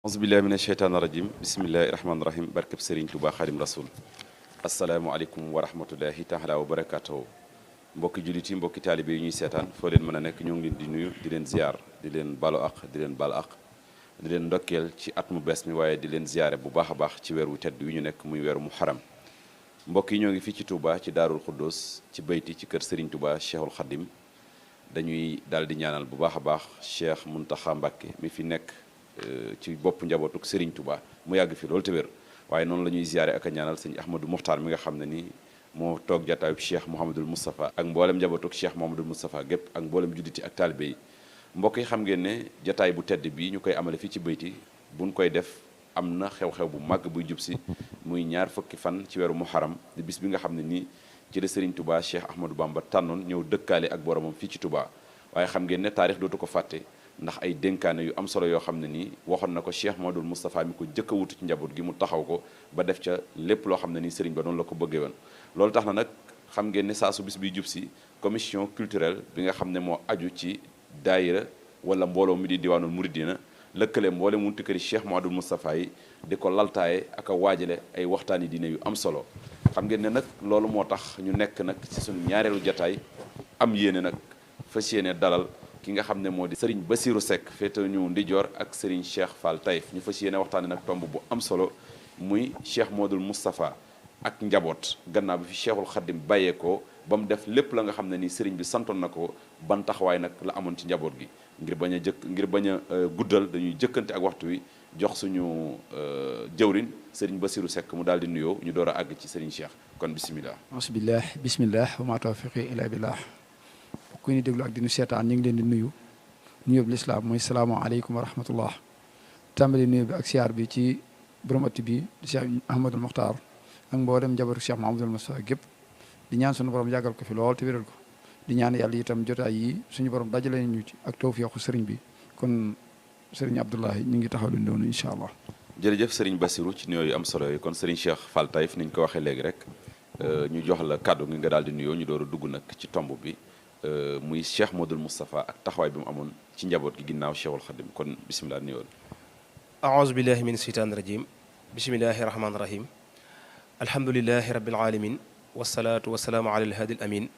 auzubillahi mina sheytaani rajim bisimillahi rahmaani rahim barkeb Serigne Touba Xadim Rasul asalaamualeykum wa rahmatullahi taala wa barakatuhu mbokki jullit yi mbokki taalibe yi ñuy seetaan foo leen mën a nekk ñoo ngi leen di nuyu di leen ziar di leen balu aq di leen bal aq di leen ndokkeel ci at mu bees mi waaye di leen ziare bu baax a baax ci weer wu tedd wi ñu nekk muy weeru muharam mbokk yi ñoo ngi fii ci Touba ci Daarul Xuddoos ci bayti ci kër Serigne Touba Cheikhul Khadim dañuy daal di ñaanal bu baax a baax Cheikh Mountakha Mbacké mi fi nekk ci bopp njabootuk Serigne Touba mu yàgg fi loolu te wér waaye noonu la ñuy ziare ak a ñaanal sëñ Ahmadou Mokhtar mi nga xam ne ni moo toog jataayub Cheikh Mouhamadul Moustapha ak mboolem njabootuk Cheikh Mouhamadul Moustapha gépp ak mboolem judditi ak taalibe yi mbokk yi xam ngeen ne jataay bu tedd bi ñu koy amale fii ci bayti buñ koy def am na xew-xew bu màgg buy jub si muy ñaar fukki fan ci weeru muharam di bis bi nga xam ne nii ci la Serigne Touba Cheikh Ahmadou Bamba tànnoon ñëw dëkkaale ak boromam fii ci Touba waaye xam ngeen ne taarix dootu ko fàtte ndax ay dénkaane yu am solo yoo xam ne nii waxoon na ko Cheikh Mouhamadoul Moustapha mi ko jëkk a wutu ci njaboot gi mu taxaw ko ba def ca lépp loo xam ne nii Serigne ba noonu la ko bëggee woon loolu tax na nag xam ngeen ne saa su bis biy jub si commission culturelle bi nga xam ne moo aju ci daayira wala mbooloo mi di diwaanul muridina lëkkale mboole munti këri Cheikh Mouhamadoul Moustapha yi di ko laltaaye ak a waajale ay waxtaani diine yu am solo xam ngeen ne nag loolu moo tax ñu nekk nag ci suñu ñaareelu jataay am yéene nag fas yéene dalal ki nga xam ne moo di Serigne Bassirou Seck féete ñu ndijoor ak Serigne Cheikh Fall Taïf ñu fas yéene waxtaane nag tomb bu am solo muy Cheikh Mouhamadoul Moustapha ak njaboot gannaaw bi fi Cheikhul Khadim bàyyeekoo ba mu def lépp la nga xam ne ni Serigne bi santoon na ko ban taxawaay nag la amoon ci njaboot gi ngir bañ a guddal dañuy jëkkante ak waxtu wi jox suñu jëwrin Serigne Bassirou Seck mu daal di nuyoo ñu door a àgg ci Serigne Cheikh kon bisimilah. bismillah bismillah wa ma tawfiqi illa billah ku ñu déglu ak dinu seetaan ñu ngi leen di nuyu nuyób lislaam mooy salaamaaleykum wa rahmatullah tàmbali nuyu bi ak siyaar bi ci borom ëtt bi di Cheikh Ahmadul Mokhtar ak mboolem njabootu Cheikh Mouhamadoul Moustapha gépp di ñaan suñu borom yàggal ko fi lool te wéral ko di ñaan yàlla itam jotaay yi suñu borom dajale ñu ci ak tawfiixu sëriñ bi kon sëriñ Abdoulahi ñu ngi taxaw lu noonu incha allah. jërëjëf Serigne Bassirou ci nuyoo yu am solo yi kon Serigne Cheikh Fall Taïf ni ñu ko waxee léegi rek ñu jox la kàddu gi nga daal di nuyoo ñu door a dugg nag ci tomb bi muy Cheikh Mouhamadoul Moustapha ak taxawaay bi mu amoon ci njaboot gi ginnaaw Cheikhul Khadim kon bisimilah nuyoo. aouzu billahi min sheytaani rajim bismillahi rahmaani rahim alhamdulilahi rabbil alamin wasalaatu wasalaamu ala alhaadi al amin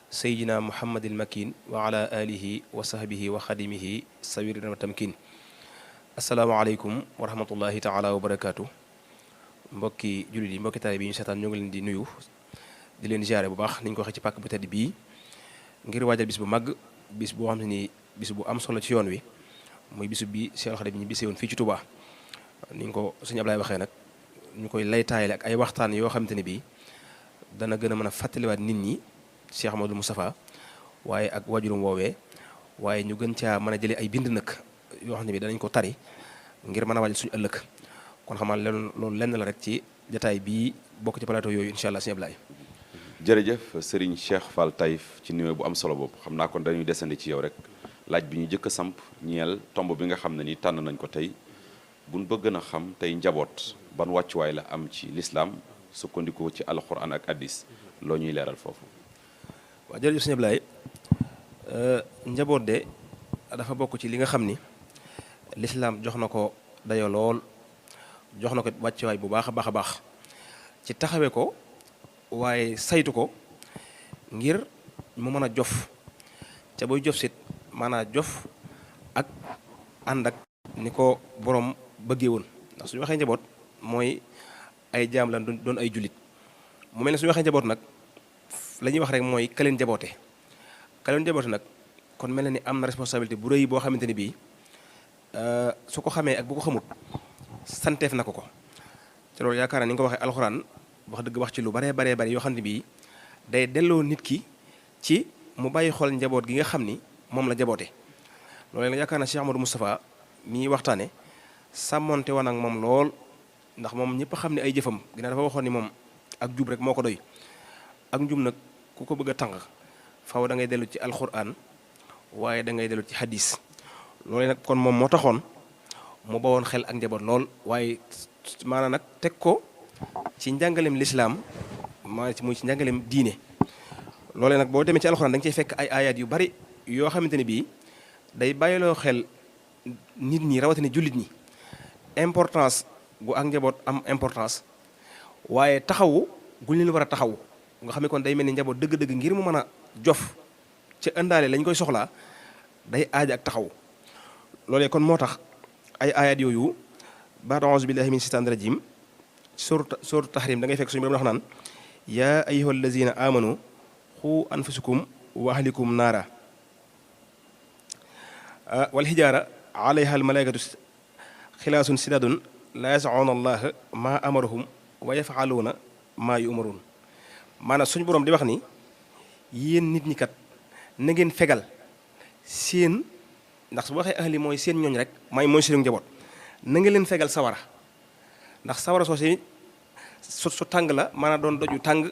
sayidina muhammadil makin wa ala alihi wa sahbihi wa xadimihi sawirin wa tamkin asalaamaaleykum wa rahmatullahi taala wa barakaatu mbokki jullit yi mbokki taalibe bi ñu seetaan ñoo ngi leen di nuyu di leen ziare bu baax ni ñu ko waxee ci pàkk bu tedd bii ngir waajal bis bu màgg bis boo xam ne nii bis bu am solo ci yoon wi muy bisu bi Cheikh Khadim ñi bisee woon fii ci Touba ni nga ko sëñ Ablaye waxee nag ñu koy laytaayale ak ay waxtaan yoo xamante ne bii dana gën a mën a fàttaliwaat nit ñi Cheikh Mouhamadoul Moustapha waaye ak wajurum woowee waaye ñu gën caa mën a jëlee ay bind nag yoo xam ne bii danañ ko tari ngir mën a waajal suñu ëllëg kon xamaa loolu lenn la rek ci jataay bii bokk ci plateau yooyu incha allah sëñ Ablaye. jërëjëf Serigne Cheikh Fall Taïf ci nuyoo bu am solo boobu xam naa kon dañuy desandi ci yow rek laaj bi ñu jëkk a samp ñeel tomb bi nga xam ne ni tànn nañ ko tey buñ bëgg na xam tey njaboot ban wàccuwaay la am ci lislaam sukkandikoo ci alquran ak addis loo ñuy leeral foofu. waaw jërëjëf sëñ Ablaye njaboot de dafa bokk ci li nga xam ni lislaam jox na ko dayo lool jox na ko wàccuwaay bu baax a baax a baax ci taxawee ko waaye saytu ko ngir mu mën a jof ca booy jof sit maanaam jof ak ànd ak ni ko borom bëggee woon ndax suñu waxee njaboot mooy ay jaam la doon ay jullit mu mel ne suñu waxee njaboot nag la ñuy wax rek mooy kaleen jaboote nag kon mel na ni am na responsabilité bu rëy boo xamante ni bii su ko xamee ak bu ko xamut santeef na ko te loolu yaakaar naa ni nga ko waxee alxuraan wax dëgg wax ci lu baree bari yoo xam ne bii day delloo nit ki ci mu bàyyi xool njaboot gi nga xam ni moom la jaboote loolu nag yaakaar naa Cheikh Mouhamadoul Moustapha mi waxtaane sàmmonte woon ak moom lool ndax moom ñëpp xam ne ay jëfam ginnaaw dafa waxoon ni moom ak jub rek moo ko doy ak njub nag ku ko bëgg a tànq faaw da ngay dellu ci alquran waaye da ngay dellu ci hadis loolu nag kon moom moo taxoon mu bawoon xel ak njaboot lool waaye maanaam nag teg ko ci njàngaleem lislaam maa muy ci njàngaleem diine loolee nag boo demee ci alxuraan da nga cey fekk ay ayat yu bari yoo xamante ne bii day bàyyiloo xel nit ñi rawatina jullit ñi importance gu ak njaboot am importance waaye taxawu gu leen war a taxawu nga xam ne kon day mel ni njaboot dëgg-dëgg ngir mu mën a jof ci ëndaale lañ koy soxlaa day aaja ak taxaw loolee kon moo tax ay ayat yooyu baat a'uuzu billahi min shaytaani rajim suuratu tahrim da ngay fekk suñu borom wax naan yaa ayyuhal lazina amanu xu anfusakum wa ahlikum naara wal hijaara alayha al malaikatu xilaasun sidaadun laa yas'uuna allaha maa amarahum wa yaf'aluuna maa yu'maruun maanaam suñu borom di wax ni yéen nit ñi kat na ngeen fegal seen ndax su waxee ahli mooy seen ñooñ rek mooy seen njaboot na nga leen fegal sawara ndax sawara soosé su tàng la maanaam doon doju tàng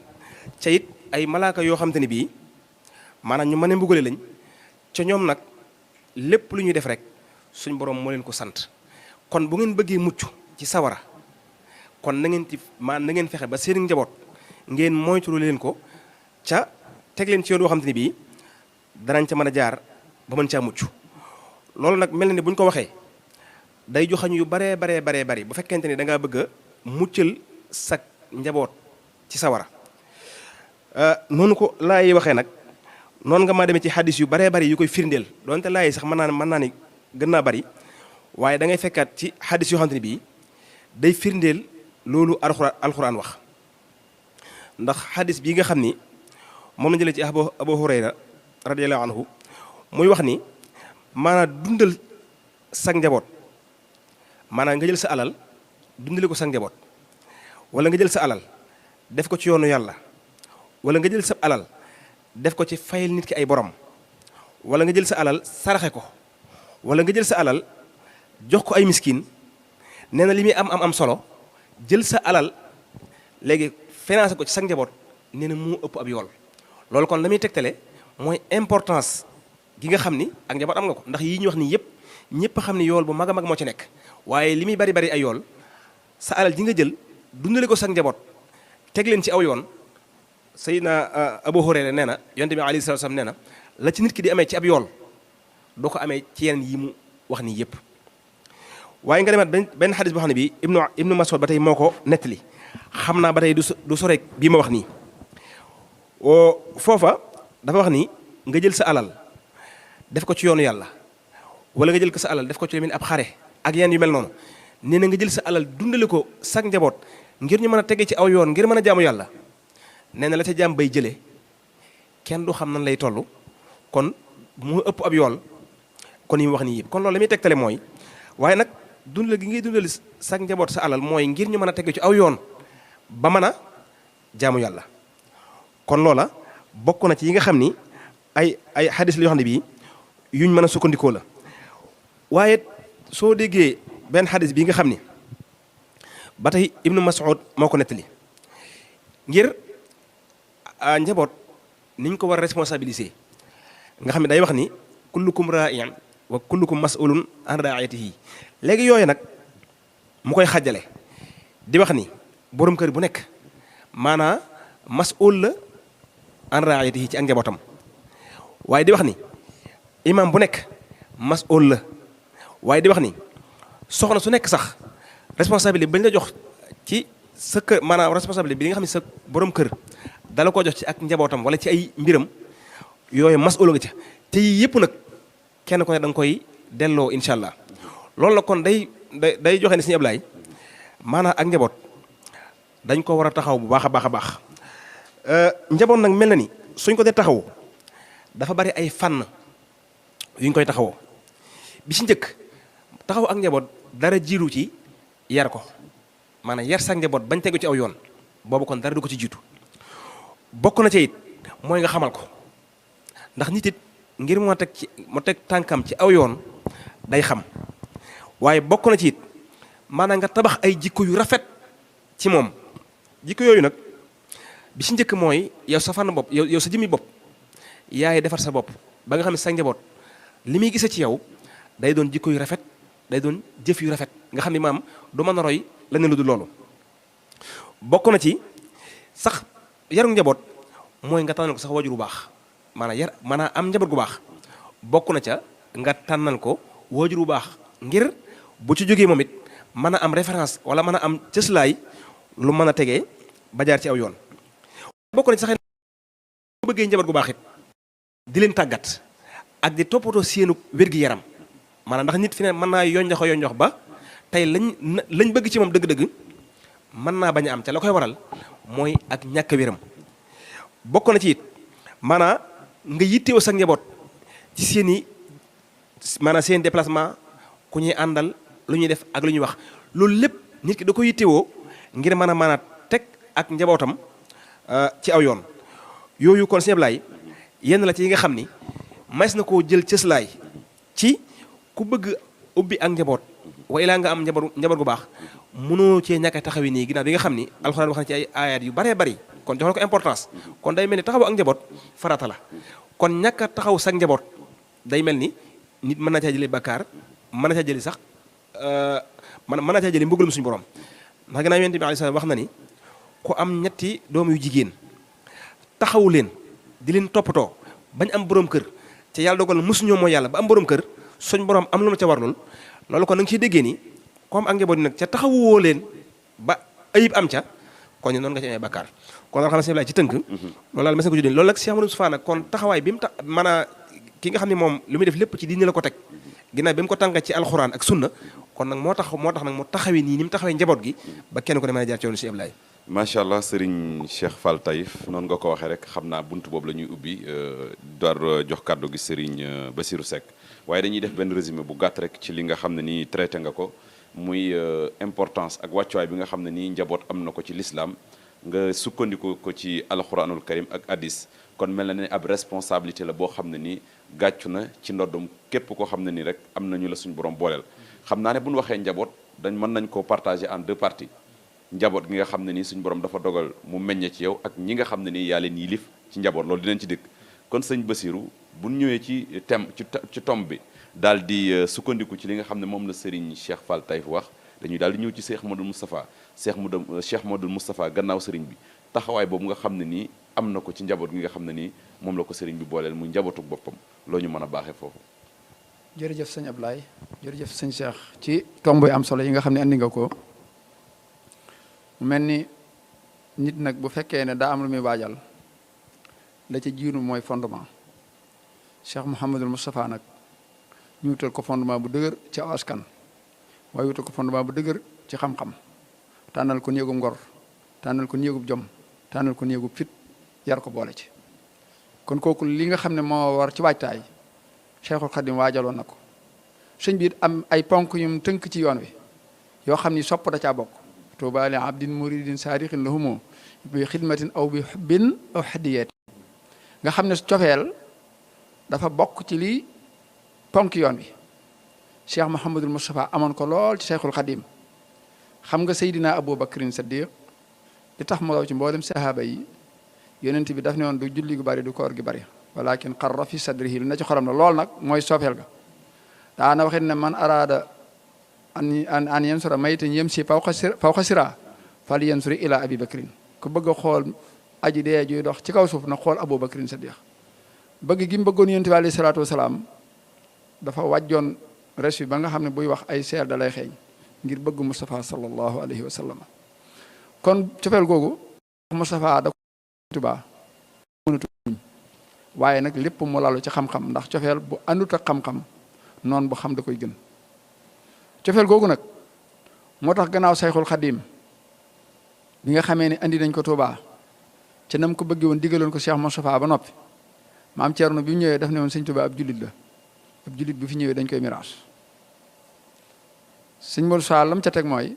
ca it ay malaaka yoo xam te ne bii maanaam ñu mën a mbugale lañ ca ñoom nag lépp lu ñuy def rek suñ borom moo leen ko sant kon bu ngeen bëggee mucc ci sawara kon na ngeen ci na ngeen fexe ba seen njaboot ngeen moytu leen ko ca teg leen ci yoon woo xam te ne bii danañ ca mën a jaar ba mën caa mucc loolu nag mel na ni bu ñu ko waxee day joxañ yu baree bari bu fekkente ni da ngaa bëgg a muccal sa njaboot ci sawara noonu ko laa yi waxee nag noonu nga maa demee ci xadis yu baree bari yu koy firndeel doonte laa yi sax mën naa ni gën naa bari waaye da ngay fekkaat ci xadis yoo xamante ni bii day firndeel loolu alxuraan wax ndax xadis bii nga xam ni moom la jëlee ci Abu Hurayra radiyallahu anhu muy wax ni maanaam dundal sa njaboot maanaam nga jël sa alal dundale ko sa njaboot wala nga jël sa alal def ko ci yoonu yàlla wala nga jël sa alal def ko ci fayal nit ki ay borom wala nga jël sa alal saraxe ko wala nga jël sa alal jox ko ay miskin nee na li muy am solo jël sa alal léegi financé ko ci sa njaboot nee na moo ëpp ab yool loolu kon la muy tegtale mooy importance gi nga xam ni ak njaboot am nga ko ndax yii ñu wax nii yëpp ñëpp a xam ni yool bu mag a mag moo ci nekk waaye li muy bari ay yool sa alal ji nga jël dundale ko sa njaboot teg leen ci aw yoon Seydina Abu Hurayra nee na yonent bi alayhi salaatu wa salaam nee na la ci nit ki di amee ci ab yool doo ko amee ci yeneen yi mu wax nii yëpp waaye nga demaat benn xadis boo xam ne bii ibnu Mas'ud ba tey moo ko nettali xam naa ba tey du soreek bii ma wax nii foofa dafa wax ni nga jël sa alal def ko ci yoonu yàlla wala nga jël ko sa alal def ko ci lu mel ni ab xare ak yenn yu mel noonu nee na nga jël sa alal dundale ko sag njaboot ngir ñu mën a tege ci aw yoon ngir mën a jaamu yàlla nee na la ca jaam bay jëlee kenn du xam nan lay toll kon mu ëpp ab yool kon yi mu wax nii yëpp kon loolu la muy tegtale mooy waaye nag dundale gi ngay dundale sag njaboot sa alal mooy ngir ñu mën a tege ci aw yoon ba mën a jaamu yàlla kon loola bokk na ci yi nga xam ni ay xadis la yoo xam ne bii yuñ mën a sukkandikoo la waaye soo déggee benn xadis bii nga xam ni ba tey ibnu Mas'ud moo ko nettali ngir njaboot niñ ko war a responsabiliser nga xam ne day wax ni kullukum raa'in wa kullukum mas'ulun an ra'iyatihi léegi yooyu nag mu koy xàjjale di wax ni borom kër bu nekk maanaa mas'ul la an ra'iyatihi ci ak njabootam waaye di wax ni imam bu nekk mas'ul la waaye di wax ni soxna su nekk sax responsabilité bañ la jox ci sa kër maanaam responsabilité bi nga xam ne sa borom kër dala ko jox ci ak njabootam wala ci ay mbiram yooyu mas'ul nga ca te yii yëpp nag kenn ko ne da nga koy delloo incha allah loolu la kon day joxe ne Sëñ Ablaay maanaam ak njaboot dañ ko war a taxaw bu baax a baax njaboot nag mel na ni suñ ko dee taxaw dafa bari ay fànn yuñ koy taxawoo bi ci njëkk taxaw ak njaboot dara jiiru ci yar ko maanaam yar sa njaboot bañ tegu ci aw yoon boobu kon dara du ko ci jiitu bokk na ci it mooy nga xamal ko ndax nit it ngir mu teg tànkam ci aw yoon day xam waaye bokk na ci it maanaam nga tabax ay jikko yu rafet ci moom jikko yooyu nag bi ci njëkk mooy yow sa fànn bopp yow sa jëmmi bopp yaay defar sa bopp ba nga xam ne sa njaboot li muy gisee ci yow day doon jikko yu rafet day doon jëf yu rafet nga xam ne maam du mën a roy leneen lu dul loolu bokk na ci sax yaru njaboot mooy nga tànnal ko sax wajur bu baax maanaam am njaboot gu baax bokk na ca nga tànnal ko wajur bu baax ngir bu ci jógee moom it mën a am référence wala mën a am cëslaay lu mën a tegee ba jaar ci aw yoon. bokk na ci sax bu bëggee njaboot gu baax it di leen tàggat ak di toppatoo seenu wér-gi-yaram maanaam ndax nit fi ne mën naa yonjox ba tey lañ bëgg ci moom dëgg-dëgg mën naa bañ a am te la koy waral mooy ak ñàkk wéram. bokk na ci it maanaam nga yittewoo sa njaboot ci seen déplacement ku ñuy àndal lu ñuy def ak lu ñuy wax loolu lépp nit ki da ko yittewoo ngir mën a teg ak njabootam ci aw yoon. yooyu kon sëñ Ablaye yenn la ci yi nga xam ni mas na koo jël cëslaay ci ku bëgg ubbi ak njaboot wa ilaa nga am njaboot gu baax mënoo cee ñàkk a taxawi nii ginnaaw bi nga xam ni alxuraan wax na ci ay aayaat yu baree bari kon jox na ko importance. kon day mel ni taxaw ak njaboot farata la kon ñàkk a taxaw sa njaboot day mel ni nit mën na caa jëlee bakkaar mën na caa jëlee sax mën na caa jëlee mbugalum suñu borom. ndax ginnaaw Yonent bi alayhi salaam wax na ni ku am ñetti doom yu jigéen taxawu leen di leen toppatoo bañ am borom kër te yàlla dogal na mosuñoo mooy yàlla ba am borom kër suñ borom am lu ma ca warlul loolu kon na nga ciy déggee ni comme ak njaboot nag ca taxawoo leen ba ayib am ca kon noonu nga ci amee bakkaar. kon daal xam ne ci tënk. loolu daal mas na ko juddee loolu nag Cheikh Amadou Moustapha nag kon taxawaay bi mu mën a ki nga xam ne moom lu muy def lépp ci diine la ko teg ginnaaw bi mu ko tànga ci alxuraan ak sunna kon nag moo tax nag mu taxawee nii ni mu taxawee njaboot gi ba kenn ko ne mën a jaar ci yoonu Cheikh Ablaye. macha allah Serigne Cheikh Fall Taïf noonu nga ko waxee rek xam naa buntu boobu la ñuy ubbi door jox kàddu gi Serigne Bassirou Seck waaye dañuy def benn résumé bu gàtt rek ci li nga xam ne nii traité nga ko muy importance ak wàccuwaay bi nga xam ne nii njaboot am na ko ci l'islam nga sukkandiku ko ci alxuraanul karim ak hadis kon mel na ne ab responsabilité la boo xam ne nii gàccu na ci ndoddum képp koo xam ne nii rek am nañu la suñu borom booleel. xam naa ne bu ñu waxee njaboot mën nañ koo partager en deux parties. njaboot gi nga xam ne nii suñu borom dafa dogal mu meññe ci yow ak ñi nga xam ne nii yaa leen yilif ci njaboot loolu dinañ ci dëkk kon sëñ Bassirou bu ñu ñëwee ci tomb bi daal di sukkandiku ci li nga xam ne moom la Serigne Cheikh Fall Taïf wax dañuy daal di ñëw ci Cheikh Modou Moustapha Cheikh Modou Moustapha gannaaw Serigne bi taxawaay boobu nga xam ne nii am na ko ci njaboot gi nga xam ne nii moom la ko Serigne bi booleel muy njabootu boppam loo ñu mën a baaxee foofu. jërëjëf sëñ Ablaye jërëjëf sëñ Cheikh ci tomb yu am solo yi nga xam ne andi nga ko. mu mel ni nit nag bu fekkee ne daa am lu muy waajal la ca jiinu mooy fondement Cheikh Mouhamadul Moustapha nag ñu wutal ko fondement bu dëgër ci aw askan waaye wutal ko fondement bu dëgër ci xam-xam tànnal ko néegub ngor tànnal ko néegub jom tànnal ko néegub fit yar ko boole ci kon kooku li nga xam ne moo war ci waajtaay Cheikhul Khadim waajaloon na ko sëñ bi am ay ponk yum tënk ci yoon wi yoo xam ni sopp da caa bokk tuuba li abdin muridin saadixin lahumoo bi xidmatin aw bi xubbin aw hadiyati nga xam ne cofeel dafa bokk ci lii ponk yoon wi Cheikh Mouhamadul Moustapha amoon ko lool ci Cheikhul Khadim xam nga Seydina Abou Bakrin Saddiq li tax mu raw ci mboolem sahaaba yi yonent bi daf ne woon du julli gu bari du koor gi bari walakin qarra fi sadrihi lu na ci xolam la lool nag mooy soofeel ga daana waxit ne man araada an yansura maytan yamsi fawqa sira fal yansuri ila Abi Bakrin ku bëgg a xool aji dee juy dox ci kaw suuf na xool Abou Bakrin Saddiq bëgg gi mu bëggoon yonent bi alayhi salaatu wasalaam dafa wàjjoon res bi ba nga xam ne buy wax ay seer da lay xeeñ ngir bëgg Moustapha sallallahu alayhi wa sallam kon cofeel googu Moustapha da ko Tuubaa mënatu waaye nag lépp mu lalu ci xam-xam ndax cofeel bu àndut ak xam-xam noonu bu xam da koy gën cofeel googu nag moo tax gannaaw Sayxul Xadim bi nga xamee ne andi nañ ko Tuubaa ca nam ko bëggee woon digaloon ko Cheikh Moustapha ba noppi maam Thierno bi mu ñëwee daf ne woon sëñ Tuubaa ab jullit la ab jullit bu fi ñëwee dañ koy miraas sëñ Modou Sall lam ca teg mooy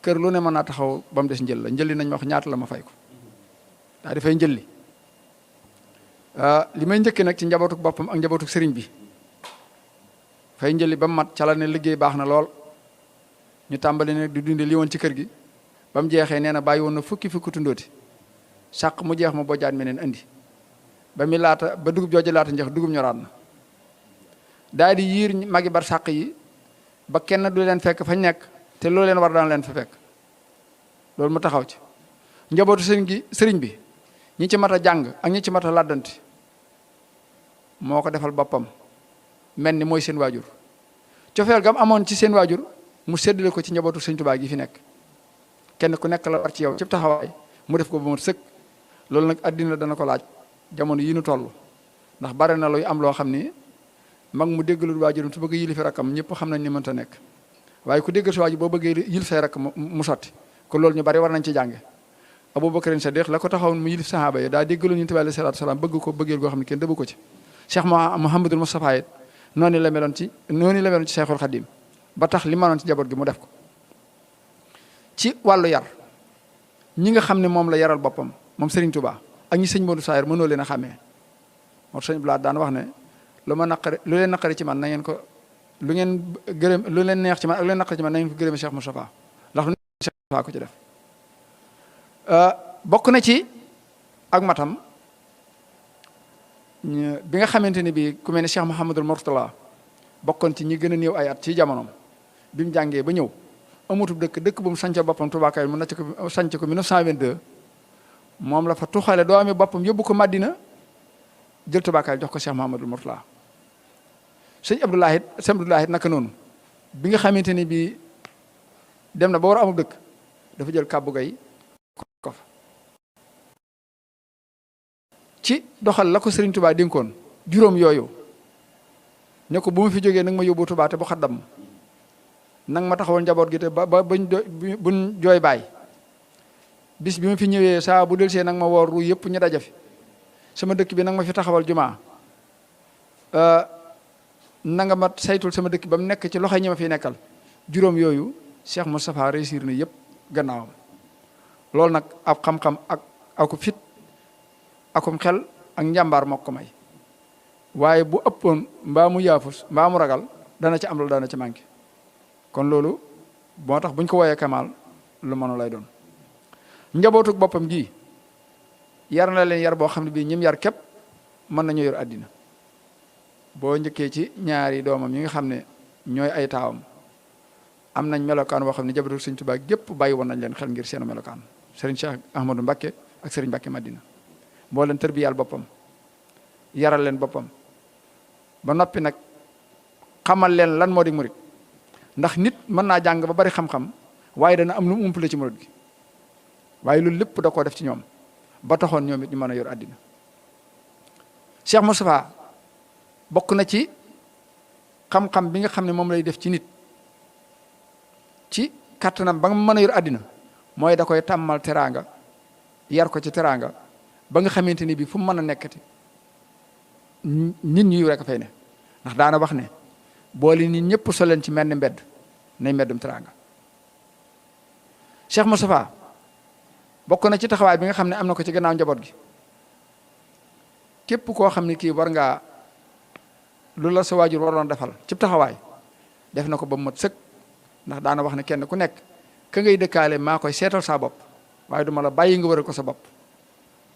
kër lu ne mën naa taxaw ba mu des njël la njëlli nañ ma wax ñaata la ma fay ko daa dafay njëlli li may njëkkee nag ci njabootuk boppam ak njabootuk sëriñ bi fay njëlli ba mu mat ca la ne liggéey baax na lool ñu tàmbali nag di dunde li woon ci kër gi ba mu jeexee nee na bàyyi woon na fukki tundooti sàq mu jeex ma bojjaat meneen andi ba mi laata ba dugub jooju laata njeex dugub ñoraat na daal di yiir magi bar sàq yi ba kenn du leen fekk fañ nekk te loolu leen war daan leen fa fekk loolu mu taxaw ci njabootu sëriñ bi ñi ci mat a jàng ak ñi ci mat a làddanti moo ko defal boppam mel ni mooy seen waajur cofeel gam amoon ci seen waajur mu séddale ko ci njabootu sëñ Tuubaa gi fi nekk kenn ku nekk la war ci yow ci taxawaay mu def ko ba mu sëkk. loolu nag addina dana ko laaj jamono yi nu toll ndax bare na luy am loo xam ni mag mu déggalul waajuram su bëgg yilifi rakkam ñëpp xam nañ ni mënta nekk waaye ku déggal si waajur boo bëggee yilif say rakk mu sotti kon loolu ñu bari war nañ ci jànge Abubakarin Sadiq la ko taxawoon mu yilif sahaaba yi daa déggaloon Yonent bi alayhi salaatu salaam bëgg ko bëggeel goo xam ne kenn dëbb ko ci Cheikh Mouhamadul Moustapha it noonu la meloon ci Cheikhul Khadim ba tax li mënoon ci njaboot gi mu def ko ci wàllu yar ñi nga xam ne moom la yaral boppam moom Serigne Touba ak ñi sëñ Modou Sayer mënoo leen a xàmmee moo sëñ Blaat daan wax ne lu leen naqari ci man na ngeen ko lu leen neex ci man ak lu leen naqari ci man na ngeen ko gërëme Cheikh Moustapha ndax lu Cheikh Moustapha ko ci def bokk na ci ak matam bi nga xamante ni bi ku mel ne Cheikh Mouhamadul Mourtala bokkoon ci ñi gën a néew ay at ci jamonoom bi mu jàngee ba ñëw amutub dëkk bu mu sanc boppam Touba Kayel mu sanc ko 1922 moom la fa tuxale doomi boppam yóbbu ko Madina jël Touba Kayel jox ko Cheikh Mouhamadul Mourtala sëñ Abdoulahi naka noonu bi nga xamante ni bi dem na ba war a amub dëkk dafa jël kàbbu gay ko fa ci doxal la ko Serigne Touba dénkoon juróom yooyu ne ko bu ma fi jógee nag ma yóbbu Touba te bu xaddam nag ma taxawal njaboot gi te ba buñ jooy baay bis bi ma fi ñëwee saa bu delsee nag ma woor ru yëpp ñu daje fi sama dëkk bi nag ma fi taxawal jumaa na nga ma saytul sama dëkk ba mu nekk ci loxo ñi ma fi nekkal juróom yooyu Cheikh Moustapha réussir na yëpp gannaawam loolu nag ab xam-xam aku fit akum xel ak njàmbaar moo ko may waaye bu ëppoon mbaa mu yaafus mbaa mu ragal dana ci am lu dana ci manqué kon loolu moo tax buñ ko woyee Kamal lu mënu lay doon njabootuk boppam gi yar na leen yar boo xam ne bii ñim yar képp mën nañu yor àddina boo njëkkee ci ñaari doomam yi nga xam ne ñooy ay taawam am nañ melokaan boo xam ne njabootuk Sëriñ Tuubaa gépp bàyyi woon nañ leen xel ngir seen melokaan Serigne Cheikh Ahmadou Mbacké ak Serigne Mbacké Madina moo leen tërbiyal boppam yaral leen boppam ba noppi nag xamal leen lan moo di murit ndax nit mën naa jàng ba bari xam-xam waaye dana am lu mu umpale ci murit gi waaye loolu lépp da koo def ci ñoom ba taxoon ñoom it ñu mën a yor àddina Cheikh Moustapha bokk na ci xam-xam bi nga xam ne moom lay def ci nit ci kattanam ba nga mën a yor àddina mooy da koy tàmmal teraanga yar ko ci teraanga ba nga xamante ni bi fu mu mën a nekkati nit ñi rek a fay ne ndax daana wax ne boole nit ñëpp so leen ci mel ni mbedd nay mbeddum teraanga Cheikh Moustapha bokk na ci taxawaay bi nga xam ne am na ko ci gannaaw njaboot gi képp koo xam ne kii war ngaa lu la sa waajur waroon defal ci taxawaay def na ko ba mu mat sëkk ndax daana wax ne kenn ku nekk ka ngay dëkkaale maa koy seetal saa bopp waaye duma la bàyyi nga wëral ko sa bopp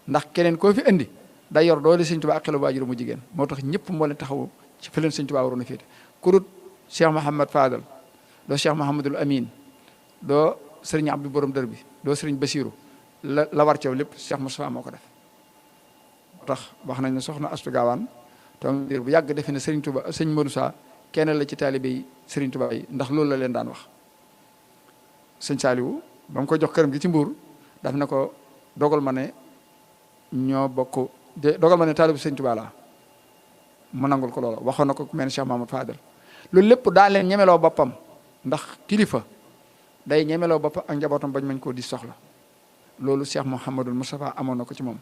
ndax keneen koo fi indi day yor doole Sëñ Tuubaa ak xelu waajur mu jigéen moo tax ñëpp moo leen taxawu ci fi leen Sëñ Tuubaa waroon a féete kurut Cheikh Mouhamad Fadal doo Cheikh Mouhamadul Amin doo Sëriñ Abdou borom dër bi doo Sëriñ Basiru la war ceew lépp Cheikh Moustapha moo ko def moo tax wax nañ ne soxna Astu Gaawaan toog diir bu yàgg defe ne Sëriñ Tuubaa Sëñ Modou Sa kenn la ci taalibe yi Sëriñ Tuubaa yi ndax loolu la leen daan wax Sëñ Saaliwu ba mu ko jox këram gi ci Mbuur daf ne ko dogal ma ne ñoo bokk dogal ma ne taalibu Sëñ Tuubaa la mu nangul ko loola waxoon na ko ku mel ne Cheikh Mamadou Fadel loolu lépp daa leen ñemeloo boppam ndax kilifa day ñemeloo boppam ak njabootam bañ mañ koo di soxla loolu Cheikh Mouhamadul Moustapha amoon na ko ci moom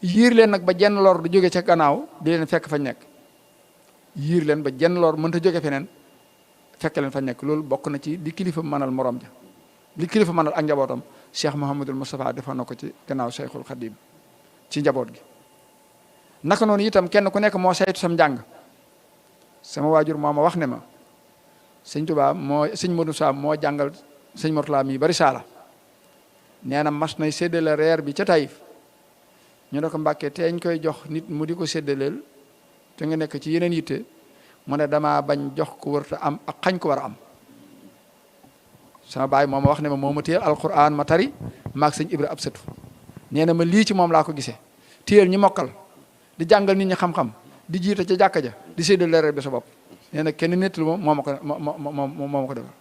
yiir leen nag ba jenn lor du jóge ca gannaaw di leen fekk fañ nekk yiir leen ba jenn lor mënta jóge feneen fekk leen fañ nekk loolu bokk na ci li kilifa mënal morom ja li kilifa mënal ak njabootam Cheikh Mouhamadul Moustapha defoon na ko ci gannaaw Cheikhul Khadim ci njaboot gi naka noonu itam kenn ku nekk moo saytu sam njàng sama waajur moo ma wax ne ma Sëñ Tuubaa Sëñ Modou Sa moo jàngal Sëñ Mourtala mi bari saala nee na mas nay séddale reer bi ca Taïf ñu ne ko Mbàkke teeñ koy jox nit mu di ko séddaleel te nga nekk ci yeneen yitte mu ne damaa bañ jox ko wërta am ak xañ ko war a am sama baay moo ma wax ne ma moo ma téyel alquran ma tari maag Sëñ Ibra ab sëtu nee na ma lii ci moom laa ko gisee téyel ñi mokkal di jàngal nit ñi xam-xam di jiite ca jàkka ja di séddale reer bi sa bopp nee na kenn nettalu moo ma ko defal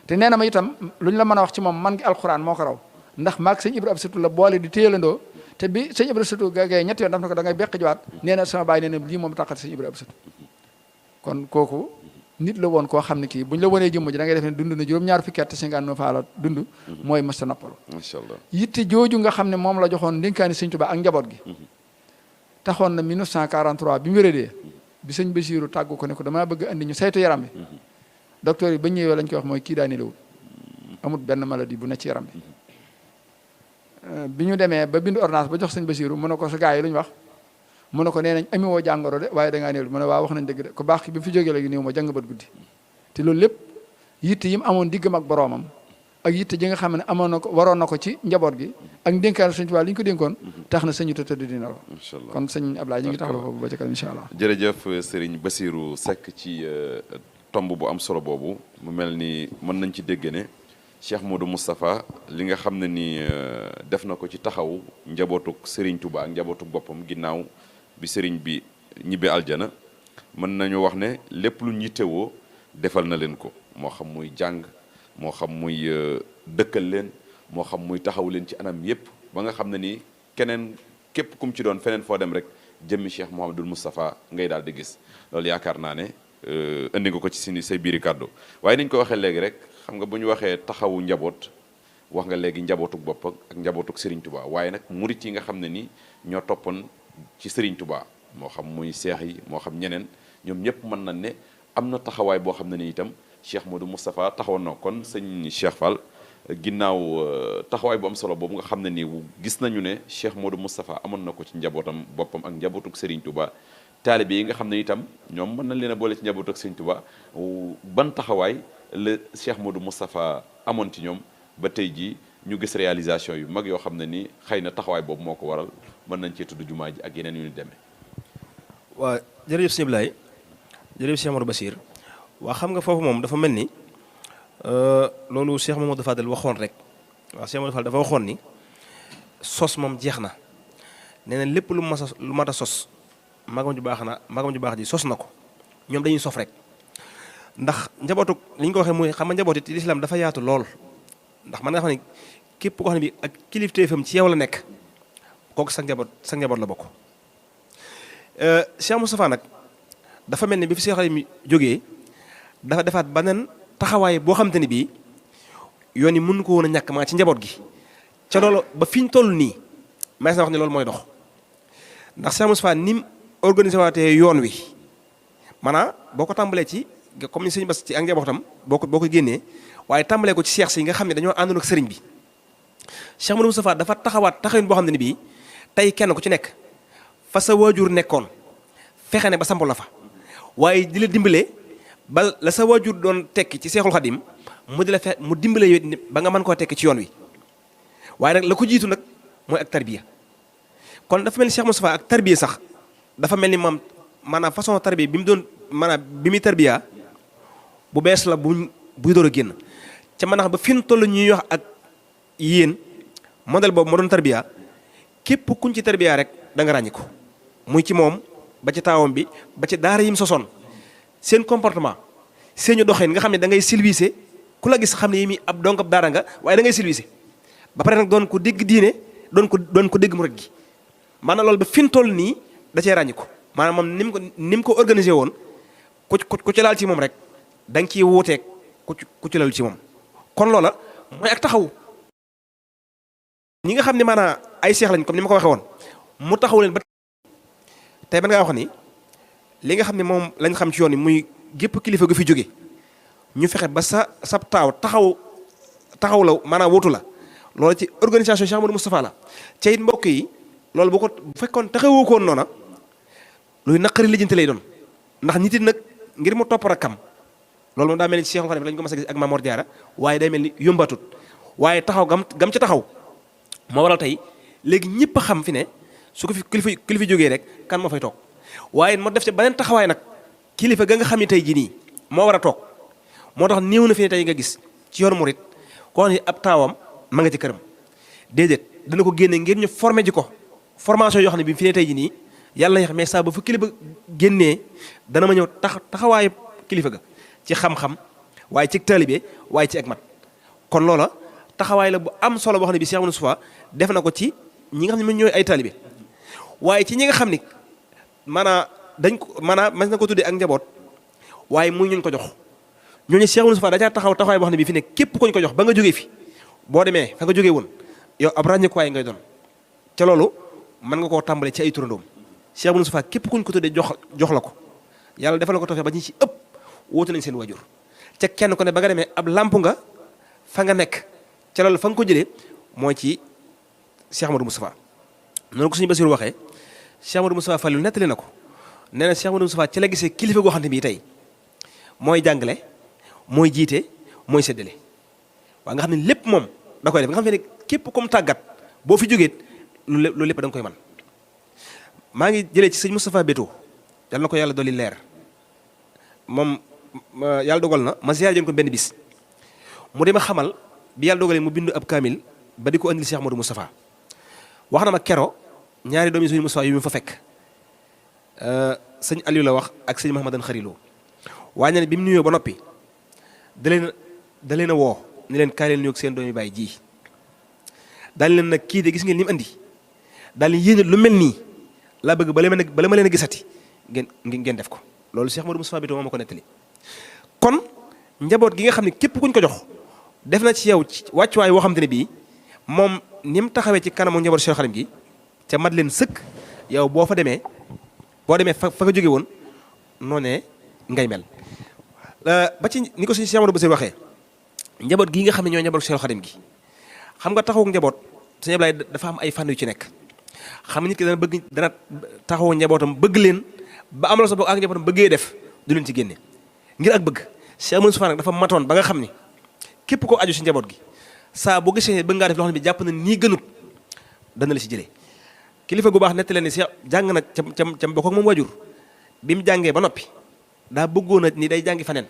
te nee na ma itam lu ñu la mën a wax ci moom man gi alxuraan moo ko raw ndax maag sëñ Ibra Absatu la boole di téyalandoo te bi sëñ Ibra Absatu gagee ñetti yoon daf na ko da ngay beq jiwaat nee na sama baay nee na lii moom taxat sëñ Ibra Absatu kon kooku nit la woon koo xam ne kii buñ la wonee jëmm ji da ngay def ne dund na juróom-ñaar fukki at te 59 ans la dund mooy mësta noppalu macha allah yitte jooju nga xam ne moom la joxoon ndénkaani sëñ Tuubaa ak njaboot gi taxoon na 1943 bi mu wéradee bi sëñ Basiiru tàggu ko ne ko damaa bëgg andi ñu saytu yaram bi docteur yi ba ñëwee lañ koy wax mooy kii daa nelawul amul benn maladie bu ne ci yaram bi ñu demee ba bindu ordonnance ba jox sëñ Basiiru mu ne ko sa gars yi lu ñu wax mu ne ko nee nañ ami woo jàngoro de waaye da ngaa néew mu ne waaw wax nañ dëgg de ko baax ki bi mu fi jógee léegi néew ma jàng bët guddi te loolu lépp yitte yi mu amoon diggam ak boroomam ak yitte ji nga xam ne amoon na ko waroon na ko ci njaboot gi ak dénkaan sëñ Tuubaa li ñu ko dénkoon tax na sëñu te tëdd dina la kon sëñ Ablaye ñu ngi taxaw foofu ba ca kanam incha allah jërëjëf Serigne Bassirou Seck ci tomb bu am solo boobu mu mel ni mën nañ ci dégg ne Cheikh Modou Moustapha li nga xam ne ni def na ko ci taxaw njabootuk Serigne Touba ak njabootuk boppam ginnaaw bi Serigne bi ñibbi aljana mën nañu wax ne lépp lu ñittewoo defal na leen ko moo xam muy jàng moo xam muy dëkkal leen moo xam muy taxaw leen ci anam yépp ba nga xam ne ni keneen képp kum ci doon feneen foo dem rek jëmmi Cheikh Mouhamadoul Moustapha ngay daal di gis loolu yaakaar naa ne indi nga ko ci say biiri kàddu waaye niñ ko waxee léegi rek xam nga bu ñu waxee taxawu njaboot wax nga léegi njabootuk bopp ak njabootuk Serigne Touba waaye nag murit yi nga xam ne ni ñoo toppoon ci Serigne Touba moo xam muy seex yi moo xam ñeneen ñoom ñëpp mën nañ ne am na taxawaay boo xam ne ni itam Cheikh Modou Moustapha taxawoon na kon sëñ Cheikh Fall ginnaaw taxawaay bu am solo boobu nga xam ne ni gis nañu ne Cheikh Modou Moustapha amoon na ko ci njabootam boppam ak njabootuk Serigne Touba taalibe yi nga xam ne itam ñoom mën nañ leen a boole ci njabootuk Serigne Touba ban taxawaay la Cheikh Modou Moustapha amoon ci ñoom ba tey jii ñu gis réalisation yu mag yoo xam ne ni xëy na taxawaay boobu moo ko waral mën nañ cee tudd jumaa ji ak yeneen yu ñu demee. waa jërëjëf sëñ Ablaye jërëjëf Cheikh Amadou Bassir waa xam nga foofu moom dafa mel ni loolu Cheikh Mamadou Fadel waxoon rek waaw Cheikh Mamadou Fadel dafa waxoon ni sos moom jeex na nee na lépp lu mat a sos magam ju baax ji sos na ko ñoom dañuy sof rek ndax njabootu li ñu ko waxee muy xam nga njaboot it lislaam dafa yaatu lool ndax man nga xam ne képp koo xam ne bi ak kilifteefam ci yow la nekk kooku sa njaboot la bokk. Cheikh Moustapha nag dafa mel ni bi fi Cheikh Xadim jógee dafa defaat beneen taxawaay boo xam te ni bii yoon yi mën ko woon a ñàkk maa ci njaboot gi ca loolu ba fi ñu toll nii may sa wax ne loolu mooy dox ndax Cheikh Moustapha ni mu organisé waatee yoon wi maanaam boo ko tàmbalee ci comme ni sëñ Bass ci ak njabootam boo ko génnee waaye tàmbalee ko ci seex si nga xam ne dañoo àndoon ak sëriñ bi Cheikh Modou Moustapha dafa taxawaat taxawin boo xam ne ni bii tey kenn ku ci nekk fa sa waajur nekkoon fexe ne ba samp la fa waaye di la dimbale ba la sa waajur doon tekki ci Seexul Xadim mu di la mu dimbale yow ba nga mën koo tekki ci yoon wi waaye nag la ko jiitu nag mooy ak tarbiya kon dafa mel ni Cheikh Moustapha ak tarbiya sax dafa mel ni moom maanaam façon tarbiya bi mu doon maanaam bi muy tarbiya bu bees la buy door a génn ca mën a ba fi mu toll ñuy wax ak yéen modèle boobu moo doon tarbiya képp kuñ ci tarbiya rek da nga ràññi ko muy ci moom ba ci taawam bi ba ci daara yim sosoon seen comportement seeni doxin nga xam ne da ngay silvisé ku la gis xam ne yi mi ab donc ab daara nga waaye da ngay silvisé ba pare nag doon ko dégg diine doon ko dégg mu rek gi maanaam loolu ba fi mu toll nii da cee ràññi ko maanaam moom ni mu ko organisé woon ku ci laal ci moom rek da nga ciy wuuteeg ku ci laal ci moom kon loola mooy ak taxaw ñi nga xam ne maanaam ay seex lañ comme ni ma ko waxee woon mu taxaw leen ba tey ban ngaa wax ni li nga xam ne moom lañ xam ci yoon yi muy gépp kilifa gu fi jóge ñu fexe ba sa taaw taxaw la maanaam wutu la loolu ci organisation Cheikh Modou Moustapha la ca it mbokk yi loolu bu fekkoon taxawoo koon noona luy naqari lijjanti lay doon ndax nit it nag ngir mu topp rakkam loolu moom daa mel ni Cheikh Khadim lañ ko mas a gis ak Mamor Diarra waaye day mel ni yombatut waaye taxaw gam ca taxaw moo waral tey léegi ñëpp a xam fi ne su ko fi kilifa jógee rek kan moo fay toog waaye moo def ca beneen taxawaay nag kilifa ga nga xam ne tey jii nii moo war a toog moo tax néew na fi ne tey nga gis ci yoonu murit koo xam ne ab taawam ma nga ci këram déedéet dana ko génne ngir ñu formé ji ko formation yoo xam ne bi fi ne tey jii nii yàlla na mais saa ba fu kilifa génnee dana ma ñëw taxawaayu kilifa ga ci xam-xam waaye ci taalibe waaye ci ak mat kon loola taxawaay la bu am solo boo xam ne bi Cheikh Moustapha def na ko ci ñi nga xam ne ñooy ay taalibe waaye ci ñi nga xam ni maanaam dañ ko maanaam mas na ko tuddee ak njaboot waaye muy ñuñ ko jox ñooñu Cheikh Moustapha da caa taxaw taxawaay boo xam ne bi fi ne képp kuñ ko jox ba nga jógee fi boo demee fa nga jógee woon yow ab ràññeekuwaay ngay doon ca loolu mën nga koo tàmbale ci ay turandoom Cheikh Moustapha képp kuñ ko tuddee jox la ko yàlla defal ko tawfeex ba ñi ci ëpp wóotu nañ seen wajur ca kenn ko ne ba nga demee ab lamp nga fa nga nekk ca loolu fa nga ko jëlee mooy ci Cheikh Amadou Moustapha noonu ko suñu Basiru waxee Cheikh Amadou Moustapha Fallu nettali na ko nee na Cheikh Amadou Moustapha ci la gisee kilifa goo xam ne bii tey mooy jàngale mooy jiite mooy séddale waaw nga xam ne lépp moom da koy def nga xam ne képp comme tàggat boo fi jógee loolu lépp da nga koy man maa ngi jëlee ci sëñ Moustapha Béto yàlla na ko yàlla dolli leer moom yàlla dogal na ma ziyaar jën ko benn bis mu dema xamal bi yàlla dogalee mu bindu ab kaamil ba di ko andil Cheikh Amadou Moustapha wax na ma kero ñaari doomi sëñ Moustapha yu mu fa fekk sëñ Aliou la wax ak sëñ Mahamadan Xarilo waaye ne bi mu nuyoo ba noppi da leen a woo ni leen kaay leen nuyoog seen doomi baay ji daal leen nag kii de gis ngeen li mu andi daal leen yéene lu mel nii laa bëgg bala ma leen a gisati ngeen def ko loolu Cheikh Amadou Moustapha Béto moo ma ko nettali kon njaboot gi nga xam ne képp kuñ ko jox def na ci yow wàccuwaay woo xam te ne bii moom ni mu taxawee ci kanamu njaboot Cheikh Khadim gi ca mat leen sëkk yow boo demee fa nga jóge woon noonee ngay mel ba ci ni ko suñu Cheikh Amadou Bassir waxee njaboot gii nga xam ne ñooy njaboot Cheikh Khadim gi xam nga taxawu njaboot sëñ Ablaye dafa am ay fànn yu ci nekk xam nit ki dana taxawu njabootam bëgg leen ba am la sa bopp ak njabootam bëggee def du leen ci génne ngir ak bëgg Cheikh Moustapha nag dafa matoon ba nga xam ni képp koo aju si njaboot gi saa boo gisee bëgg ngaa def loo xam ne bi jàpp na nii gënut dana la si jëlee kilifa gu baax nettali leen ni Cheikh jàng na ca bokk ak moom wajur bi mu jàngee ba noppi daa bëggoon a ni day jàngi faneen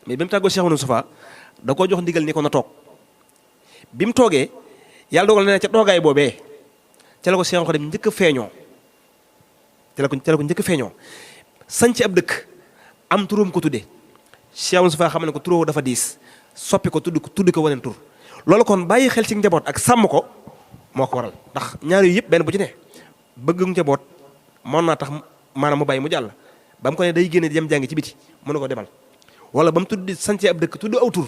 mais bi mu tàggoo Cheikh Moustapha da koo jox ndigal ni ko na toog bi mu toogee yàlla dogal na ca toogaay boobee ca la ko Cheikh Khadim njëkk a feeñoo ca la ko njëkk a feeñoo sanc ab dëkk am turam ko tudde Cheikh Moustapha xam ne ko turoo dafa diis soppi ko tudd ko waneen tur loolu kon bàyyi xel ci njaboot ak sàmm ko moo ko waral ndax ñaar yu yëpp benn bu ci ne bëgg njaboot mën naa tax maanaam mu bàyyi mu jàll ba mu ko ne day génne dem jàngi ci biti mën na ko demal wala ba mu tudd sancee ab dëkk tudd aw tur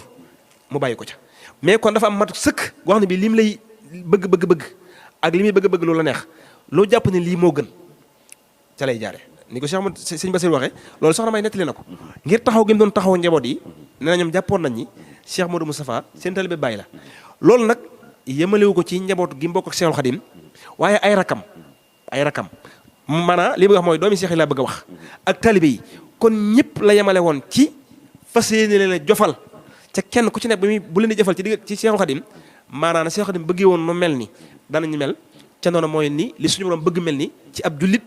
mu bàyyi ko ca mais kon dafa am matu sëkk goo xam ne bi lim lay bëgg ak li muy bëgg loolu la neex loo jàpp ne lii moo gën ca lay jaare ni ko sëñ Bassir waxee loolu soxna may nettali na ko ngir taxaw gi mu doon taxaw njaboot yi nee na ñoom jàppoon nañ ni Cheikh Modou Moustapha seen taalibe bàyyi la loolu nag yemalewu ko ci njaboot gi mbokk ak Cheikhul Khadim waaye ay rakam maanaam li bëgg wax mooy doomi Cheikh yi laa bëgg a wax ak taalibe yi kon ñëpp la yemale woon ci fas yéene leen a jofal ca kenn ku ci nekk bu leen di jofal ci Cheikhul Khadim maanaam Cheikhul Khadim bëggee woon nu mel ni danañu mel ca noonu mooy ni li suñu borom bëgg mel ni ci ab jullit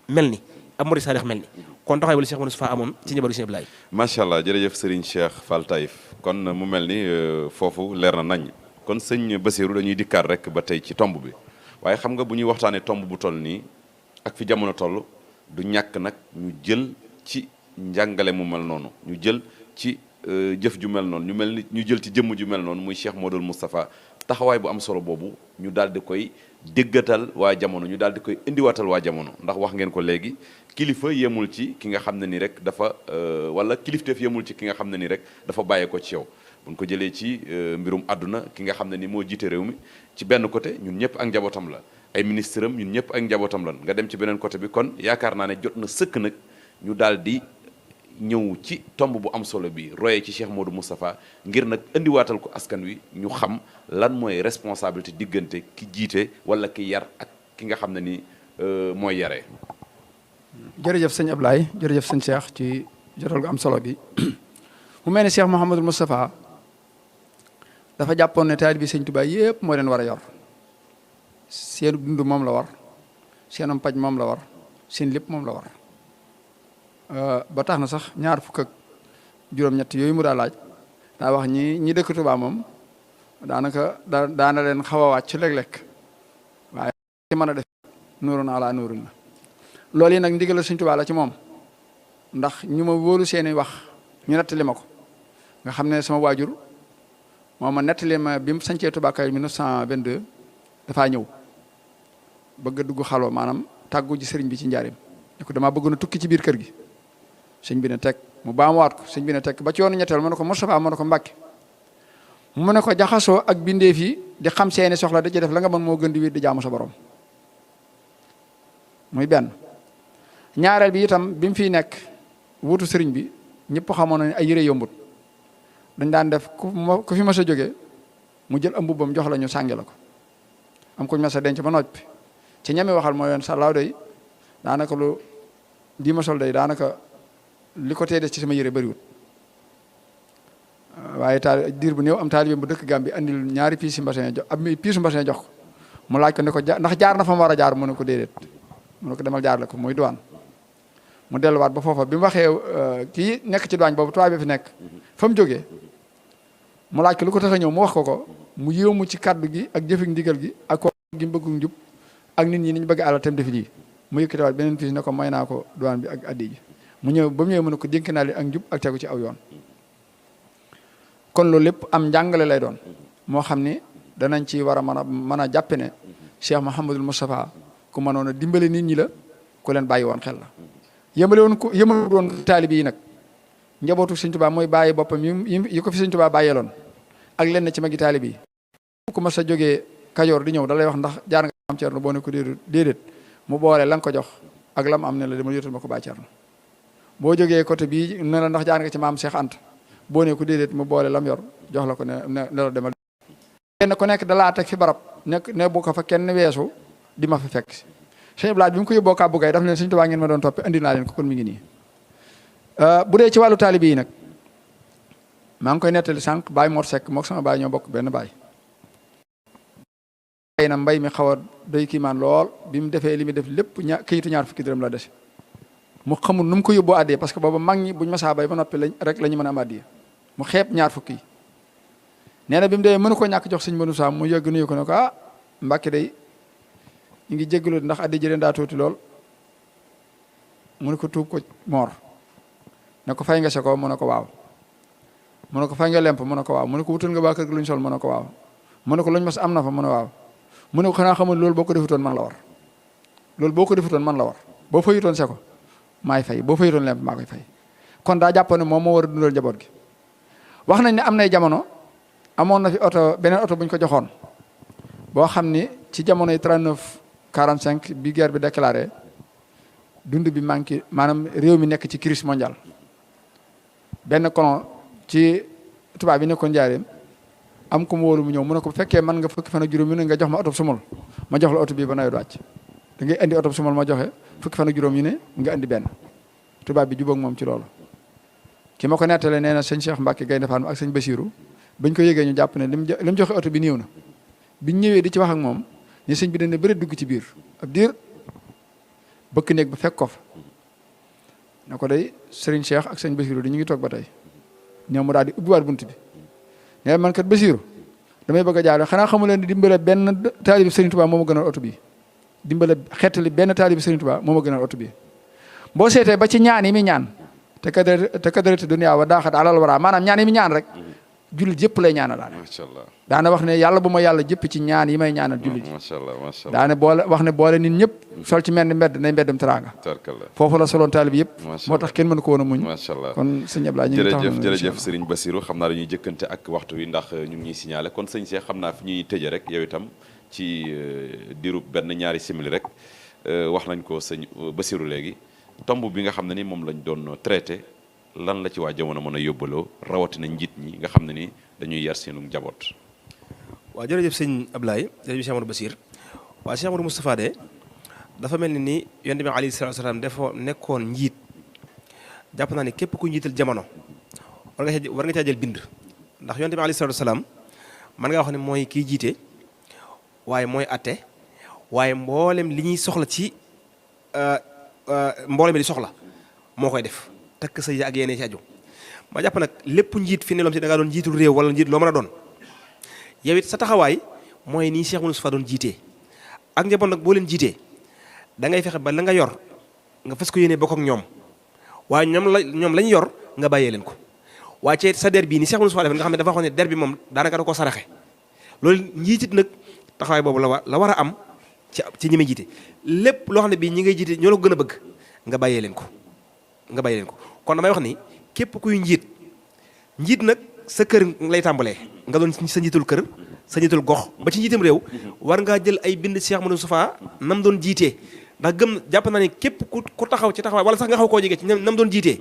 mel ni ab murid saadix mel ni kon taxawaay bu la Cheikh Moustapha amoon ci njabootu Sëñ Ablaye macha allah jërëjëf Serigne Cheikh Fall Taïf kon mu mel ni foofu leer na nañ kon sëñ Bassirou dañuy dikkaat rek ba tey ci tomb bi waaye xam nga bu ñuy waxtaanee tomb bu toll nii ak fi jamono toll du ñàkk nag ñu jël ci njàngale mu mel noonu ñu jël ci jëf ju mel noonu ñu jël ci jëmm ju mel noonu muy Cheikh Modou Moustapha taxawaay bu am solo boobu ñu daal di koy déggatal waa jamono ñu daal di koy indiwaatal waa jamono ndax wax ngeen ko léegi kilifa yemul ci ki nga xam ne ni rek dafa wala kilifteef yemul ci ki nga xam ne ni rek dafa bàyyee ko ci yow buñ ko jëlee ci mbirum àdduna ki nga xam ne ni moo jiite réew mi ci benn côté ñun ñëpp ak njabootam la ay ministre am ñun ñëpp ak njabootam lan nga dem ci beneen côté bi kon yaakaar naa ne jot na sëkk nag ñu daal di ñëw ci tomb bu am solo bi royee ci Cheikh Modou Moustapha ngir nag indiwaatal ko askan wi ñu xam lan mooy responsabilité diggante ki jiite wala ki yar ak ki nga xam ne ni mooy yaree. jërëjëf sëñ Ablaye jërëjëf sëñ Cheikh ci jotal gu am solo bi mu mel ne Cheikh Mouhamadou Moustapha dafa jàppoon ne taalibe bi sëñ Tuubaa yëpp moo leen war a yor seen dund moom la war seenum paj moom la war seen lépp moom la war. ba tax na sax ñaar fukk ak juróom-ñett yooyu mu daa laaj daa wax ñi dëkk Tuubaa moom daanaka daana leen xaw a wàcc léeg-léeg waaye ci mën a def nuurun ala nuurin la loolu yi nag ndigal Sëñ Tuubaa la ci moom ndax ñu ma wóolu seeni wax ñu nettali ma ko nga xam ne sama waajur moo ma nettali ma bi mu sancee Touba Kajoor 1922 dafaa ñëw bëgg a dugg xalwa maanaam tàggu ji sëriñ bi ci njaarim ne ko damaa bëgg na tukki ci biir kër gi sëñ bi ne teg mu baamuwaat ko sëñ bi ne teg ba ci yoonu ñetteel mu ne ko Moustapha mu ne ko Mbàkke mu ne ko jaxasoo ak bindeef yi di xam seeni soxla da ci def la nga mën moo gën di wéet di jaamu sa borom muy benn. ñaareel bi itam bi mu fiy nekk wutu sëriñ bi ñëpp xamoon na ne ay yére yombut dañ daan def ku fi mas a jógee mu jël am mbubbam jox la ñu sànge la ko am kuñ mas a denc ba noppi ci ñami waxal mooy yoon sàllaaw day daanaka lu di ma sol day daanaka li ko tee des ci sama yére bëriwut waaye diir bu néew am taalibe bu dëkk Gàmbi andil ñaari piisi mbasin jox ab piisu mbasin jox ko mu laaj ko ne ko ndax jaar na fa mu war a jaar mu ne ko déedéet mu ne ko demal jaar la ko muy duwaan mu delluwaat ba foofa bi mu waxee kii nekk ci douane boobu tubaab bi fi nekk fa mu jógee mu laaj ko lu ko tax a ñëw mu wax ko mu yéemu ci kaddu gi ak jëfik ndigal gi ak ko gi mu bëgg njub ak nit ñi ni ñu bëgg àlal tam defi lii mu yëkkatiwaat beneen piis ne ko may naa ko douane bi ak addi ji mu ñëw ba mu ñëwee mu ne ko dénk naa li ak njub ak tegu ci aw yoon kon loolu lépp am njàngale lay doon moo xam ni danañ ci war a mën a jàppe ne Cheikh Mouhamadul Moustapha ku mënoon a dimbale nit ñi la ku leen bàyyi woon xel la yëmale woon taalibi yi nag njabootu Sëñ Tuubaa mooy bàyyi boppam yi ko fi Sëñ Tuubaa bàyyeeloon ak lenn ci magi taalibi yi ku mas a jógee Kajoor di ñëw da lay wax ndax jaar nga am Cerno boo ne ko déedéet mu boole la nga ko jox ak lam am ne la dama yotal ma ko bàyyi Cerno boo jógee côté bii ne la ndax jaar nga ci maam Cheikh Anta boo ne ko déedéet mu boole lam yor jox la ko ne la demal kenn ku nekk dalaa teg fi barab ne bu ko fa kenn weesu di ma fa fekk si sëñ Blaat bi mu ko yóbboo Kàbbu Gay daf leen Sëñ Tuubaa ngeen ma doon toppe andi naa leen ko kon mi ngi nii bu dee ci wàllu taalibe yi nag maa ngi koy nettali sànq Baye Mor Seck mook sama baay ñoo bokk benn baay xëy na mbay mi xaw a doy kiimaan lool bi mu defee li mu def lépp këyitu ñaar fukki dërëm la des mu xamul nu mu ko yóbboo addee parce que booba mag ñi buñ masaa bay ba noppi rek la ñu mën a am addee mu xeeb ñaar fukki yi nee na bi mu dee mënu ko ñàkk jox sëñ Manu Saa mu yëgg nuyu ko ne ko Mbàkke day ñu ngi jéggalu ndax addi jëleen daa tuuti lool mu ne ko tuub ko moor ne ko fay nga sa ko mu ne ko waaw mu ne ko fay nga lemp mu ne ko waaw mu ne ko wutal nga baa kër gi luñ sol mu ne ko waaw mu ne ko luñ mas am na fa mu ne waaw mu ne ko xanaa xamul loolu boo ko defutoon man la war loolu boo ko defutoon man la war boo fayutoon se ko maay fay boo fayutoon lemp maa koy fay kon daa jàpp ne moom moo war a dundal njaboot gi wax nañ ne am nay jamono amoon na fi oto beneen oto bu ñu ko joxoon boo xam ni ci jamonoy 39-45 bi guerre bi déclaré dund bi manqué maanaam réew mi nekk ci crise mondiale benn colon ci tubaab bi nekkoon njaareem am ku mu wóolu mu ñëw mu ne ko bu fekkee mën nga fukki fan ak juróom yu ne nga jox ma oto sumul ma jox la oto bii ba nawet wàcc da ngay indi oto sumul ma joxe fukki fan ak juróom yu ne nga indi benn tubaab bi jubóog moom ci loolu ki ma ko nettalee nee na sëñ Cheikh Mbacke Gaynde Fatma ak sëñ Bassirou bañ ko yëgee ñu jàpp ne lim joxe oto bi néew na biñ ñëwee di ci wax ak moom ñu sëñ bi dañ ne bëri dugg ci biir ab diir bëkk néeg ba fekk ko fa ne ko day sëriñ Cheikh ak sëñ Bassirou di ñu ngi toog ba tey ñoom mu daal di ubbiwaat bunt bi ne man kat Bassirou damay bëgg a jaale xanaa xamu leen di dimbale benn taalibi Sëriñ Tuubaa moo ma gënal oto bi dimbale xeetali benn taalibi Sëriñ Tuubaa moo ma gënal oto bi boo seetee ba ci ñaan yi mi ñaan te kadarati dunya wa daaxat alal wara maanaam ñaan yi mi ñaan rek jullit yëpp lay ñaanal daane macha allah daana wax ne yàlla bu ma yàlla jëpp ci ñaan yi may ñaanal jullit yi macha allah macha allah daane boole wax ne boole nit ñëpp sol ci mel ni mbedd nay mbeddum teraanga tarkalla foofu la soloon taalib yëpp macha moo tax kenn mënu ko woon a muñ macha allah kon sëñ Ablaye ñu ngi taxaw jërëjëf Serigne Bassirou xam naa dañuy jëkkante ak waxtu wi ndax ñu ngi ñuy signalé kon sëñ Cheikh xam naa fi ñuy tëje rek yow itam ci diirub benn ñaari simili rek wax nañ ko sëñ Bassirou léegi tomb bi nga xam ne ni moom lañ doon traité lan la ci waa jamono mën a yóbbaloo rawatina njiit ñi nga xam ne ni dañuy yar seenu njaboot. waaw jërëjëf sëñ Ablaye jërëjëf Cheikh Amadou Bassir waaw Cheikh Amadou Moustapha de dafa mel ni yonent bi alayhi salaatu wa salaam dafa nekkoon njiit jàpp naa ni képp ku njiital jamono war nga caa jël bind ndax yonent bi alayhi salaatu wa salaam mën ngaa wax ne mooy kiy jiite waaye mooy atte waaye mboolem li ñuy soxla ci mboolem di soxla moo koy def takk sa ak yeneen ci aju ma jàpp nag lépp njiit fi ne loom si da ngaa doon njiitul réew wala njiit loo mën a doon yow it sa taxawaay mooy nii Cheikh Moustapha doon jiitee ak njaboot nag boo leen jiitee da ngay fexe ba la nga yor nga fas ko yéene bokk ak ñoom waaye ñoom lañ yor nga bàyyee leen ko waaye ci sa der bii ni Cheikh Moustapha def nga xam ne dafa wax ne der bi moom daanaka da koo saraxe loolu njiitit nag taxawaay boobu la war a am ci ñi may jiite lépp loo xam ne bii ñi ngay jiite ñoo la ko gën a bëgg nga bàyyee leen ko kon damay wax ni képp kuy njiit nag sa kër lay tàmbalee nga doon sa njiitul kër sa njiitul gox ba ci njiitam réew war ngaa jël ay bind Cheikh Moustapha nam doon jiitee ndax jàpp naa ne képp ku taxaw ci taxawaay wala sax nga xaw koo jege ci nam doon jiitee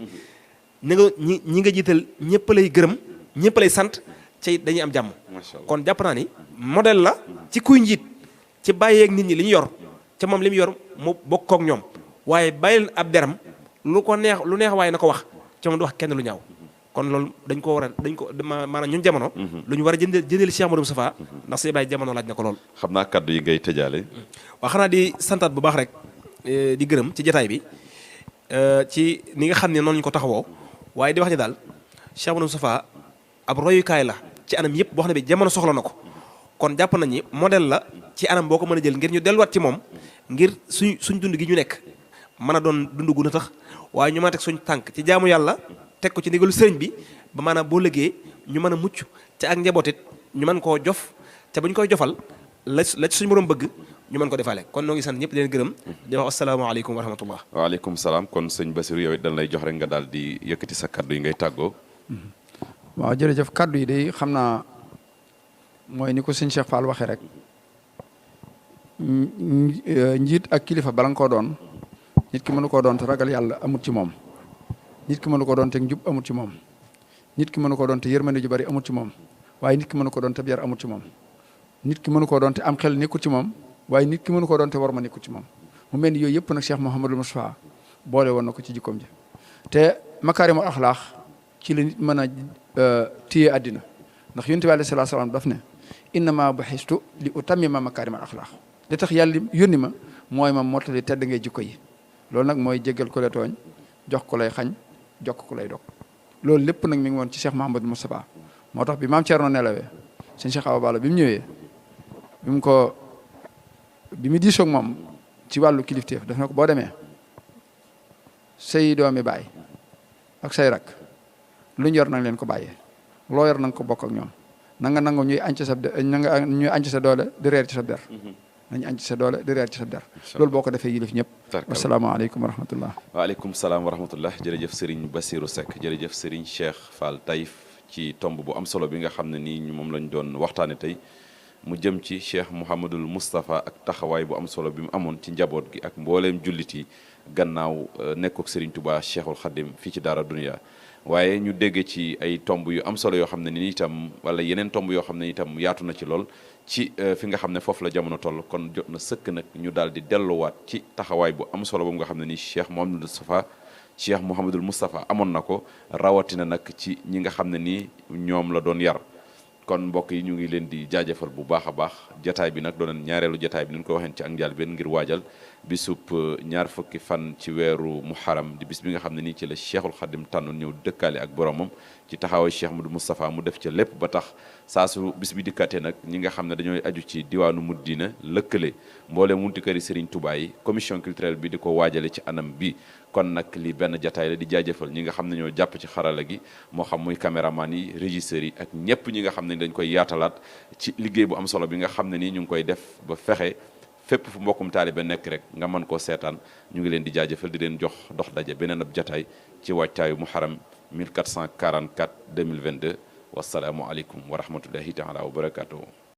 ni nga ñi nga jiital ñëpp lay gërëm ñëpp lay sant ci dañuy am jàmm kon jàpp naa ni modèle la ci kuy njiit ci bàyyeeg nit ñi li ñu yor ca moom li mu yor mu bokk ak ñoom waaye bàyyi leen ab deram lu neex waaye na ko wax ca moom du wax kenn lu ñaaw kon loolu dañ ko maanaam ñun jamono lu ñu war a jëndeel Cheikh Modou Moustapha ndax si bàyyi jamono laaj na ko lool xam naa kaddu yi ngay tëjaale waaw xanaa di santaat bu baax rek di gërëm ci jataay bi ci ni nga xam ne noonu ñu ko taxawoo waaye di wax ni daal Cheikh Modou Moustapha ab royukaay la ci anam yëpp boo xam ne bi jamono soxla na ko kon jàpp nañ ni modèle la ci anam boo ko mën a jël ngir ñu delluwaat ci moom ngir suñ dund gi ñu nekk mën a doon dund gu na tax waaye ñu mën a teg suñ tànk ci jaamu yàlla teg ko ci ndigalu sëriñ bi ba maanaam boo liggéey ñu mën a mucc te ak njabootit ñu mën koo jof te bu ñu koy jofal la ci suñu borom bëgg ñu mën ko defaale kon noo ngi sant ñëpp di leen gërëm di wax asalaamaaleykum wa rahmatullah waaleykum salaam kon sëñ Bassirou yow it dañ lay jox rek nga daal di yëkkati sa kaddu yi ngay tàggoo waaw jërëjëf kaddu yi day xam naa mooy ni ko sëñ Cheikh Fall waxee rek njiit ak kilifa bala nga koo doon nit ki mënu koo doon te ragal yàlla amut ci moom nit ki mënu koo doon te njub amut ci moom nit ki mënu koo doon te yërmande ju bari amut ci moom waaye nit ki mënu koo doon te yar amut ci moom nit ki mënu koo doon te am xel nekkul ci moom waaye nit ki mënu koo doon te war ma nekkul ci moom mu mel ni yooyu yëpp nag Cheikh Mouhamadul Moustapha boole woon na ko ci jikkoom ji te makaarimul axlaax ci la nit mën a téye àddina ndax yonent bi alayhi salaatu salaam daf ne innama buxistu li utammima makarimal axlaax li tax yàlla yónni ma mooy ma mottali tedd ngay jikko yi loolu nag mooy jéggal ko la tooñ jox ko lay xañ jokk ko lay dog loolu lépp nag mi ngi woon ci Cheikh Mouhamadou Moustapha moo tax bi maam Thierno nelawee sëñ Cheikh Awa Balla bi mu ñëwee bi mu diisoog moom ci wàllu kilifteef daf ne ko boo demee say doomi baay ak say rak lu ñu yor nang leen ko bàyyee loo yor nanga ko bokk ak ñoom na nga nangu ñuy añc sa doole di reer ci sa der nañu añc sa doole di reer ci sa der loolu boo ko defee yilif ñëpp wasalaamaaleykum wa rahmatullah waaleykum salaam wa rahmatullah jërëjëf Serigne Bassirou Seck jërëjëf Serigne Cheikh Fall Taïf ci tomb bu am solo bi nga xam ne nii moom lañ doon waxtaane tey mu jëm ci Cheikh Mouhamadul Moustapha ak taxawaay bu am solo bi mu amoon ci njaboot gi ak mbooleem jullit yi gannaaw nekkook Serigne Touba Cheikhul Khadim fii ci Daara Dunya waaye ñu dégg ci ay tomb yu am solo yoo xam ne ni itam wala yeneen tomb yoo xam ne itam yaatu na ci lool ci fi nga xam ne foofu la jamono toll kon jot na sëkk nag ñu daal di delluwaat ci taxawaay bu am solo boobu nga xam ne ni Cheikh Mouhamadul Moustapha amoon na ko rawatina nag ci ñi nga xam ne nii ñoom la doon yar kon mbokk yi ñu ngi leen di jaajëfal bu baax a baax jataay bi nag doonoon ñaareelu jataay bi ni ñu ko waxeen ci ak njaal benn ngir waajal bisub ñaar fukki fan ci weeru muharram di bis bi nga xam ne nii ci la Cheikhul Khadim tànnoon ñëw dëkkaale ak boromam ci taxawaay Cheikh Modou Moustapha mu def ca lépp ba tax saa su bis bi dikkatee nag ñi nga xam ne dañooy aju ci diwaanu Muddina lëkkale mboolee munti këri Serigne Touba yi commission culturelle bi di ko waajale ci anam bi kon nag li benn jataay la di jaajëfal ñi nga xam ne ñoo jàpp ci xarala gi moo xam muy caméraman yi régisseurs yi ak ñëpp ñi nga xam ne dañ koy yaatalaat ci liggéey bu am solo bi nga xam ne nii ñu ngi koy def ba fexe fépp fu mbokkum taalibe nekk rek nga mën koo seetaan ñu ngi leen di jaajëfal di leen jox dox daje beneen ab jataay ci waajtaayu muharram 1444 2022 wasalaamu aleykum wa rahmatullahi taala wa barakatuhu